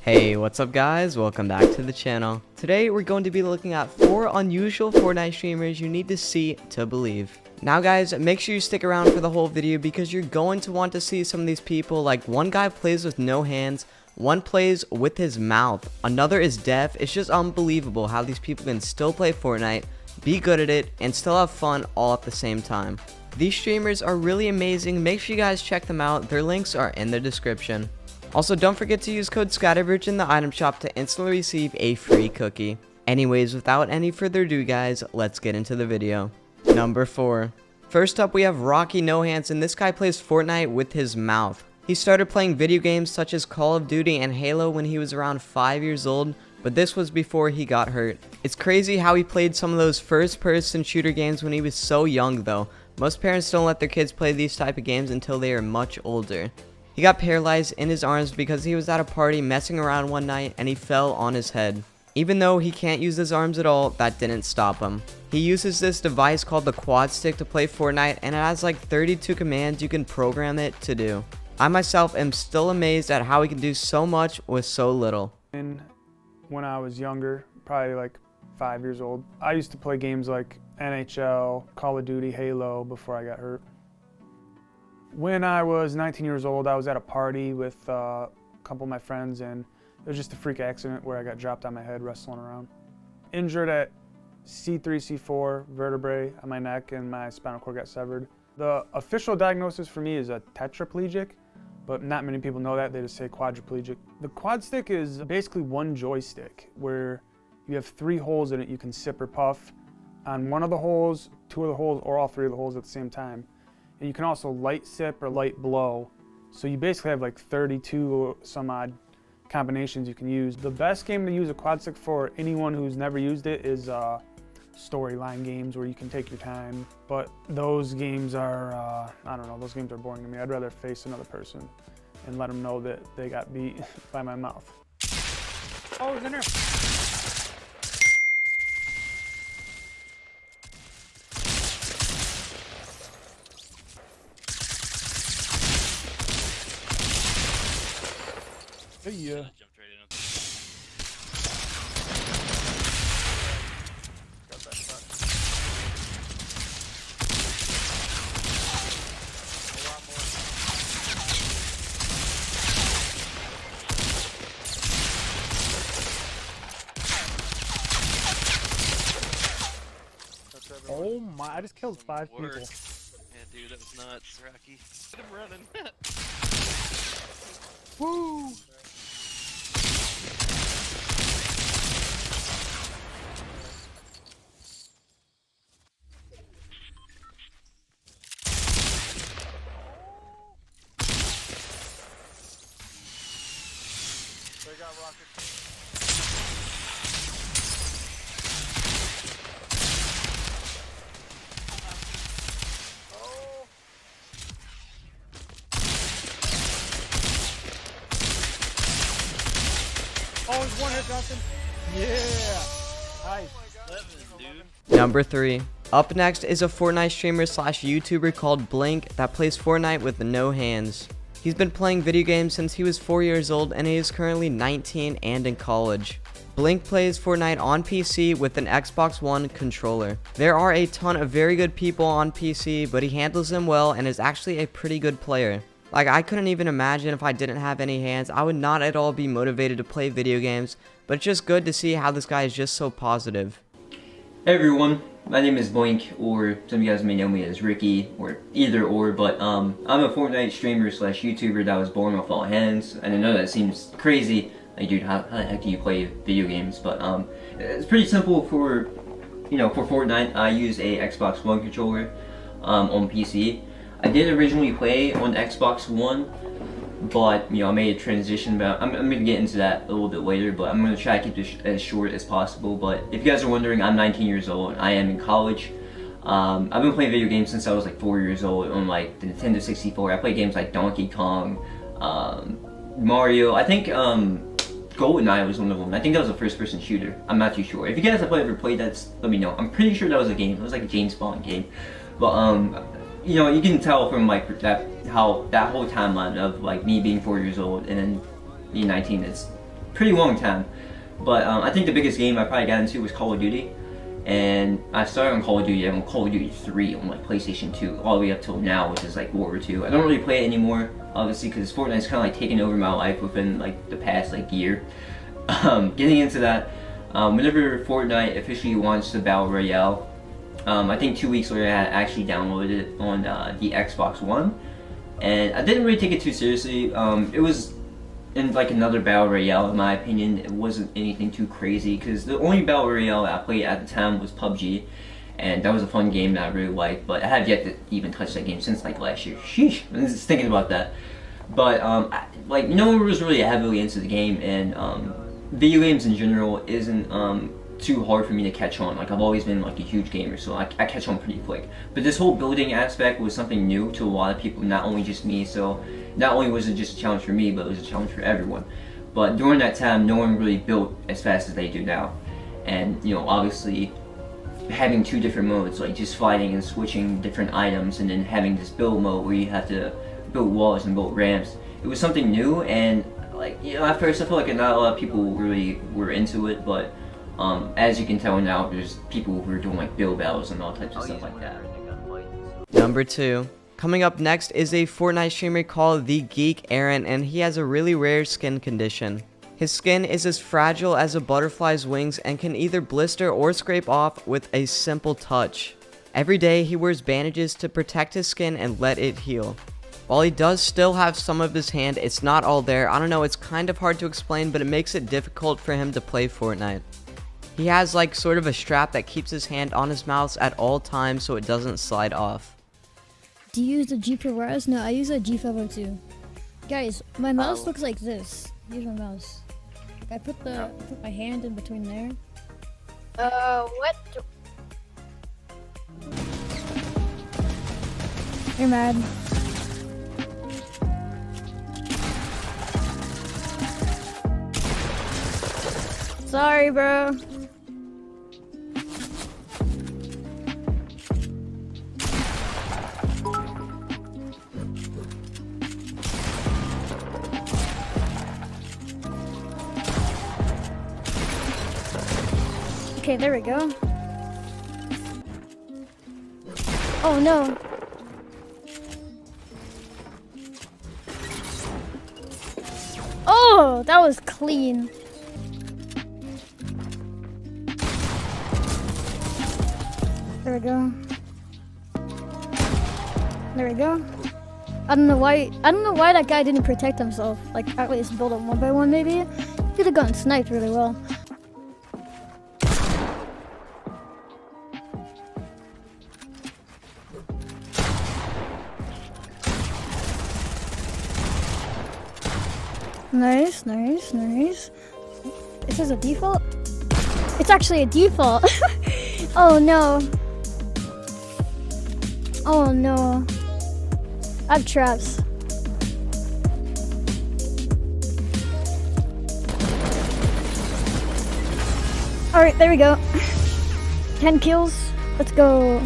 Hey, what's up guys? Welcome back to the channel. Today we're going to be looking at 4 unusual Fortnite streamers you need to see to believe. Now guys, make sure you stick around for the whole video because you're going to want to see some of these people. Like, one guy plays with no hands, one plays with his mouth, another is deaf. It's just unbelievable how these people can still play Fortnite, be good at it, and still have fun all at the same time. These streamers are really amazing. Make sure you guys check them out. Their links are in the description. Also, don't forget to use code SkyDiverge in the item shop to instantly receive a free cookie. Anyways, without any further ado guys, let's get into the video. Number 4. First up we have RockyNoHands, and this guy plays Fortnite with his mouth. He started playing video games such as Call of Duty and Halo when he was around 5 years old, but this was before he got hurt. It's crazy how he played some of those first-person shooter games when he was so young though. Most parents don't let their kids play these type of games until they are much older. He got paralyzed in his arms because he was at a party messing around one night and he fell on his head. Even though he can't use his arms at all, that didn't stop him. He uses this device called the quad stick to play Fortnite, and it has like 32 commands you can program it to do. I myself am still amazed at how he can do so much with so little. When I was younger, probably like 5 years old, I used to play games like NHL, Call of Duty, Halo before I got hurt. When I was 19 years old, I was at a party with a couple of my friends, and it was just a freak accident where I got dropped on my head wrestling around. Injured at C3, C4 vertebrae on my neck, and my spinal cord got severed. The official diagnosis for me is a tetraplegic, but not many people know that. They just say quadriplegic. The quad stick is basically one joystick where you have 3 holes in it you can sip or puff on one of the holes, 2 of the holes, or all 3 of the holes at the same time. And you can also light sip or light blow. So you basically have like 32 some odd combinations you can use. The best game to use a quad stick for anyone who's never used it is storyline games where you can take your time. But those games are, I don't know, those games are boring to me. I'd rather face another person and let them know that they got beat by my mouth. Oh, he's in there. Yeah. Jumped right in. Got that shot. A lot more. That's everyone. Oh my, I just killed 5 people. Yeah, dude, that was nuts, Rocky. Look at him running. Woo! They got rockets. Oh, he's one hit, Justin. Yeah. Nice. 11, dude. Number 3. Up next is a Fortnite streamer slash YouTuber called Blink that plays Fortnite with no hands. He's been playing video games since he was 4 years old, and he is currently 19 and in college. Blink plays Fortnite on PC with an Xbox One controller. There are a ton of very good people on PC, but he handles them well and is actually a pretty good player. Like, I couldn't even imagine if I didn't have any hands. I would not at all be motivated to play video games, but it's just good to see how this guy is just so positive. Hey everyone, my name is Blink, or some of you guys may know me as Ricky, or either or, but I'm a Fortnite streamer slash YouTuber that was born with all hands, and I know that seems crazy, like dude, how the heck do you play video games, but it's pretty simple for, for Fortnite. I use a Xbox One controller on PC. I did originally play on Xbox One, but I made a transition. But I'm going to get into that a little bit later, but I'm going to try to keep this as short as possible. But if you guys are wondering, I'm 19 years old. I am in college. I've been playing video games since I was like 4 years old on like the Nintendo 64. I played games like Donkey Kong, Mario. I think GoldenEye was one of them. I think that was a first-person shooter. I'm not too sure. If you guys have ever played that, let me know. I'm pretty sure that was a game. It was like a James Bond game. But you know, you can tell from like how that whole timeline of like me being 4 years old and then being 19 is pretty long time. But I think the biggest game I probably got into was Call of Duty. And I started on Call of Duty, on Call of Duty 3 on like PlayStation 2, all the way up till now, which is like World War II. I don't really play it anymore, obviously, because Fortnite's kind of like taken over my life within like the past like year. Getting into that, whenever Fortnite officially launched the Battle Royale, I think 2 weeks later I actually downloaded it on the Xbox One. And I didn't really take it too seriously. It was in like another Battle Royale, in my opinion. It wasn't anything too crazy, because the only Battle Royale I played at the time was PUBG, and that was a fun game that I really liked, but I have yet to even touch that game since like last year. Sheesh, I'm just thinking about that. But like no one was really heavily into the game, and video games in general isn't too hard for me to catch on. Like I've always been like a huge gamer, so I catch on pretty quick. But this whole building aspect was something new to a lot of people, not only just me. So not only was it just a challenge for me, but it was a challenge for everyone. But during that time, no one really built as fast as they do now. And you know, obviously having two different modes, like just fighting and switching different items, and then having this build mode where you have to build walls and build ramps, it was something new. And like, you know, at first I feel like not a lot of people really were into it, but as you can tell now, there's people who are doing like build battles and all types of stuff like that. Number 2. Coming up next is a Fortnite streamer called ThatGeekAaron, and he has a really rare skin condition. His skin is as fragile as a butterfly's wings and can either blister or scrape off with a simple touch. Every day he wears bandages to protect his skin and let it heal. While he does still have some of his hand, it's not all there. I don't know, it's kind of hard to explain, but it makes it difficult for him to play Fortnite. He has like sort of a strap that keeps his hand on his mouse at all times so it doesn't slide off. Do you use a G for wireless? No, I use a G502. Guys, my mouse looks like this. Here's my mouse. I put my hand in between there. What? You're mad. Sorry, bro. Okay, there we go. Oh no. Oh, that was clean. There we go. There we go. I don't know why that guy didn't protect himself. Like at least build him one by one maybe. Could have gotten sniped really well. Nice, nice, nice. Is this a default? It's actually a default. Oh no. Oh no. I have traps. Alright, there we go. 10 kills. Let's go.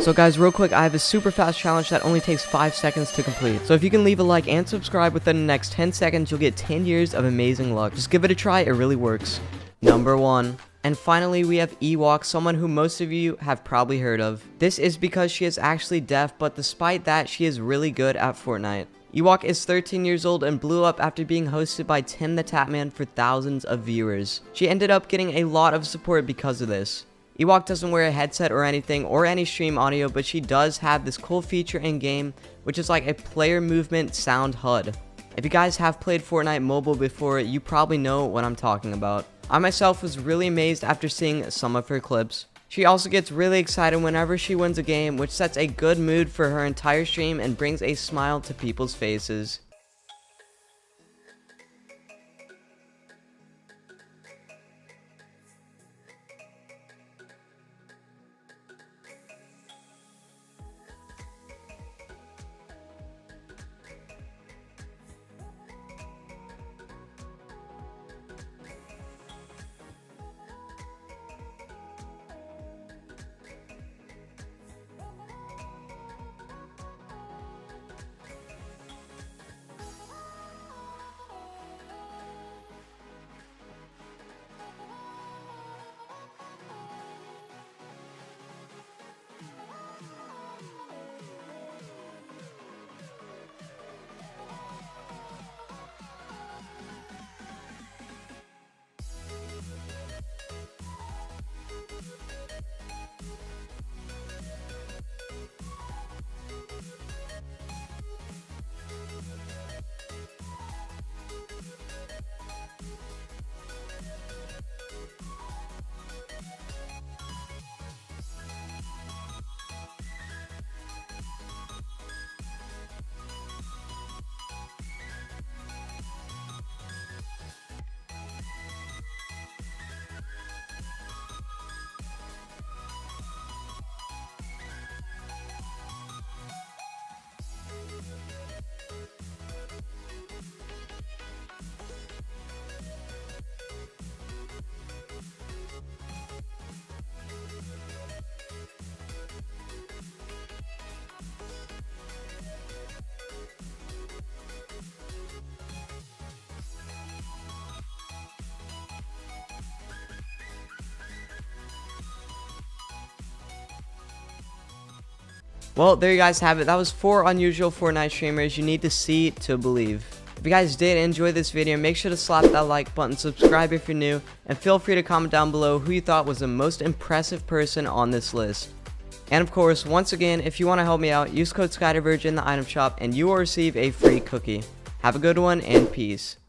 So guys, real quick, I have a super fast challenge that only takes 5 seconds to complete. So if you can leave a like and subscribe within the next 10 seconds, you'll get 10 years of amazing luck. Just give it a try, it really works. Number 1. And finally, we have EWOK, someone who most of you have probably heard of. This is because she is actually deaf, but despite that, she is really good at Fortnite. EWOK is 13 years old and blew up after being hosted by Tim the Tatman for thousands of viewers. She ended up getting a lot of support because of this. EWOK doesn't wear a headset or anything or any stream audio, but she does have this cool feature in game, which is like a player movement sound HUD. If you guys have played Fortnite mobile before, you probably know what I'm talking about. I myself was really amazed after seeing some of her clips. She also gets really excited whenever she wins a game, which sets a good mood for her entire stream and brings a smile to people's faces. Well, there you guys have it. That was 4 unusual Fortnite streamers you need to see to believe. If you guys did enjoy this video, make sure to slap that like button, subscribe if you're new, and feel free to comment down below who you thought was the most impressive person on this list. And of course, once again, if you want to help me out, use code SkyDiverge in the item shop and you will receive a free cookie. Have a good one and peace.